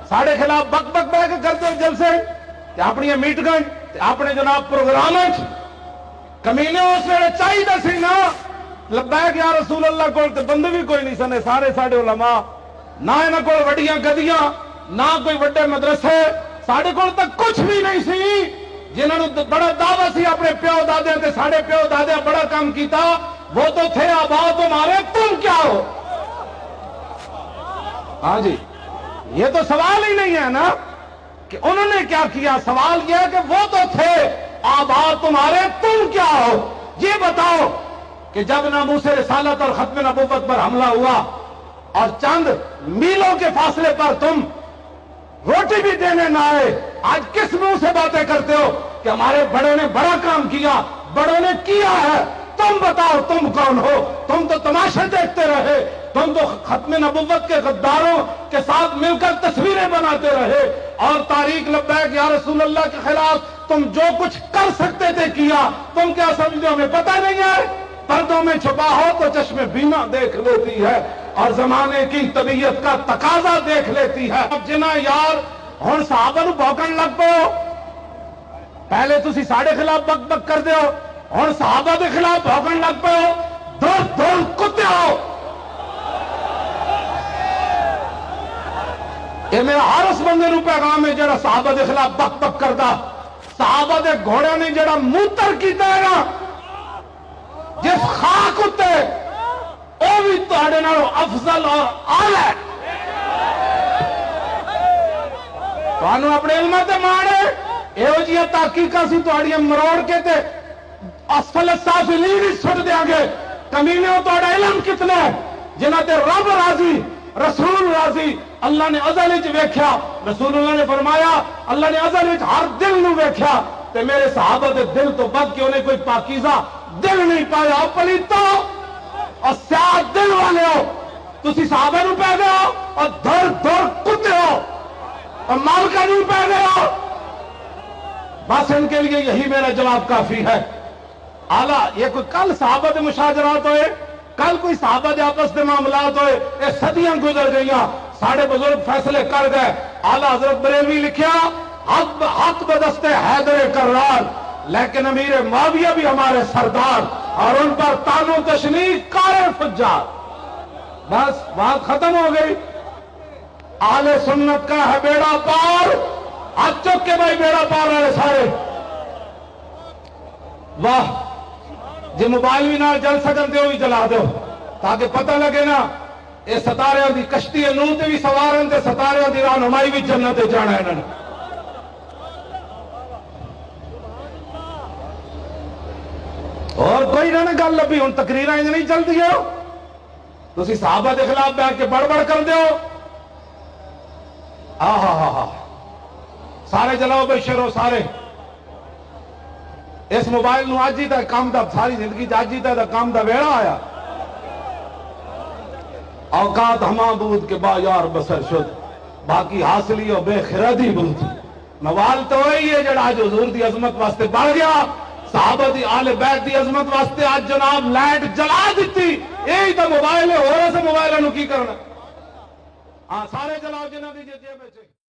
ساڑے خلاف بک بک بہ کے کرتے ہو جلسے کہ اپنی میٹنگ اپنے جناب پروگرام کمینے اس ویلے چاہیے سی نا لبیک یا رسول اللہ کو بندے بھی کوئی نہیں سنے سارے ساڈے علماء نہ انہاں کول وڈیاں گدیاں نہ کوئی وڈے مدرسے ساڈے کول تک کچھ بھی نہیں سی جنہاں نوں بڑا دعویٰ سی اپنے پیو دادے تے ساڈے پیو دادے بڑا کام کیتا وہ تو تھے آباؤ تمہارے تم کیا ہو؟ ہاں جی یہ تو سوال ہی نہیں ہے نا کہ انہوں نے کیا کیا، سوال یہ ہے کہ وہ تو تھے آباؤ تمہارے تم کیا ہو؟ یہ بتاؤ کہ جب ناموس رسالت اور ختم نبوت پر حملہ ہوا اور چند میلوں کے فاصلے پر تم روٹی بھی دینے نہ آئے، آج کس منہ سے باتیں کرتے ہو کہ ہمارے بڑوں نے بڑا کام کیا، بڑوں نے کیا ہے؟ تم بتاؤ تم کون ہو؟ تم تو تماشے دیکھتے رہے، تم تو ختم نبوت کے غداروں کے ساتھ مل کر تصویریں بناتے رہے اور تاریخ لبیک یا رسول اللہ کے خلاف تم جو کچھ کر سکتے تھے کیا۔ تم کیا سمجھتے ہو ہمیں پتہ نہیں ہے؟ پردوں میں چھپا ہو تو چشم بینا دیکھ لیتی ہے اور زمانے کی طبیعت کا تقاضا دیکھ لیتی ہے۔ اب جنا یار ہن صحابہ نو بھوکن لگ پو، پہلے تسی ساڑے خلاف بک بک کر دیو، ہن صحابہ دے خلاف بھوکن لگ پو، دور دور کتے ہو۔ یہ میرا ہر اس بندے نو پیغام ہے جڑا صحابہ دے خلاف بک بک کردا، صحابہ دے گھوڑے نے جڑا موتر کیتا ہے نا جس خاک اتے وہ بھی تہاڈے نالوں افضل اور اعلی ہے۔ تانوں اپنے علم تے مانے ایہو جیاں تحقیقاں سی تہاڈیاں مروڑ کے تے اسفل السافلین ہی سٹ دیاں گے۔ کمینیوں تہاڈا علم کتنا ہے جنہاں تے رب راضی رسول راضی۔ اللہ نے ازل وچ ویکھیا، رسول اللہ نے فرمایا اللہ نے ازل وچ ہر دل نو ویکھیا تے میرے صحابہ دے دل تو بد کے انہیں کوئی پاکیزہ دل نہیں پایا۔ پلیتو اور سیاہ دل والے ہو، تسی صحابہ نو پہ گئے ہو اور دھر دھر کتے ہو اور مالکہ نو پہ گئے ہو۔ بس ان کے لیے یہی میرا جواب کافی ہے۔ اعلیٰ یہ کوئی کل صحابہ دے مشاجرات ہوئے، کل کوئی صحابہ دے آپس دے معاملات ہوئے، یہ صدیاں گزر گئیاں، ساڑھے بزرگ فیصلے کر گئے۔ اعلیٰ حضرت بریلوی لکھیا حق بدست حیدر کرار لیکن امیر معاویہ بھی ہمارے سردار اور ان پر تانو تشنیع کار فجار۔ بس بات ختم ہو گئی۔ اہل سنت کا ہے بیڑا پار، ہاتھ چک کے بھائی بیڑا پار والے سارے واہ جی موبائل بھی نہ چل سکن دے بھی چلا دو تاکہ پتہ لگے نا یہ ستارے دی کشتی نوح تے بھی سوارن تے ستارے دی رہنمائی بھی جنت جانا ہے انہوں نے۔ اور کوئی نہ گل لبھی ہوں تقریریں انج نہیں چلتی ہو، تسی صحابہ دے خلاف بیٹھ کے بڑ بڑ کر دیو۔ ہاں سارے جلاؤ بھائی شروع سارے اس موبائل نو آج ہی تا کام دا ساری زندگی آج ہی تا کام دا ویڑا آیا۔ اوقات ہما بود کے با یار بسر شد باقی حاصلی و بے خردی بود۔ موال تو وہی ہے جڑا آج حضور دی عظمت واسطے بڑھ گیا، صحابہ دی آل بیت دی عظمت واسطے آج جناب لائٹ جلا دیتی۔ یہی تو موبائل ہے، ہو رہا سے موبائل انہوں کی کرنا۔ ہاں سارے جلاؤ جنہ دی جیبے چھے۔